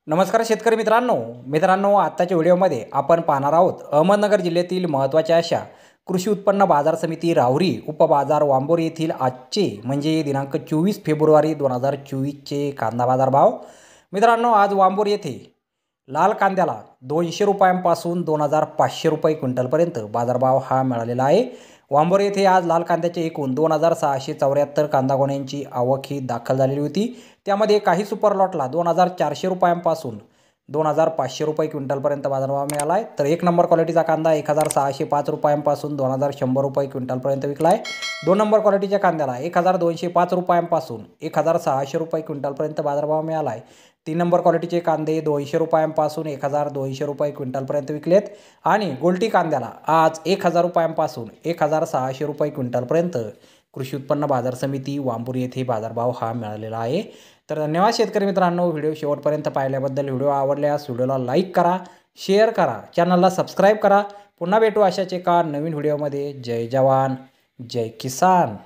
नमस्कार शेतकरी मित्रांनो आत्ताच्या व्हिडिओमध्ये आपण पाहणार आहोत अहमदनगर जिल्ह्यातील महत्त्वाच्या अशा कृषी उत्पन्न बाजार समिती राहुरी उपबाजार वांबोर येथील आजचे म्हणजे दिनांक 24 फेब्रुवारी 2024 चे कांदा बाजार भाव। मित्रांनो, आज वांबोर येथे लाल कांद्याला 200 रुपयांपासून 2500 रुपये क्विंटलपर्यंत बाजारभाव हा मिळालेला आहे। वांबोर येथे आज लाल कांद्याचे एकूण 2674 कांदा गोण्यांची आवक ही दाखल झालेली होती। त्यामध्ये काही सुपर लॉटला 2400 रुपयांपासून 2500 रुपये क्विंटलपर्यंत बाजारभाव मिळाला आहे। तर एक नंबर क्वालिटीचा कांदा 1605 रुपयांपासून 2100 रुपये क्विंटलपर्यंत विकला आहे। दोन नंबर क्वालिटीच्या कांद्याला 1205 रुपयांपासून 1600 रुपये क्विंटलपर्यंत बाजारभाव मिळाला आहे। तीन नंबर क्वालिटीचे कांदे 200 रुपयांपासून 1200 रुपये क्विंटलपर्यंत विकलेत आणि गोल्टी कांद्याला आज 1000 रुपयांपासून 1600 रुपये क्विंटलपर्यंत कृषी उत्पन्न बाजार समिती वांबोर येथे बाजारभाव हा मिळालेला आहे। तर धन्यवाद शेतकरी मित्रांनो, व्हिडिओ शेवटपर्यंत पाहिल्याबद्दल। व्हिडिओ आवडल्यास व्हिडिओला लाईक करा, शेअर करा, चॅनलला सबस्क्राईब करा। पुन्हा भेटू अशाच एका नवीन व्हिडिओमध्ये। जय जवान जय किसान।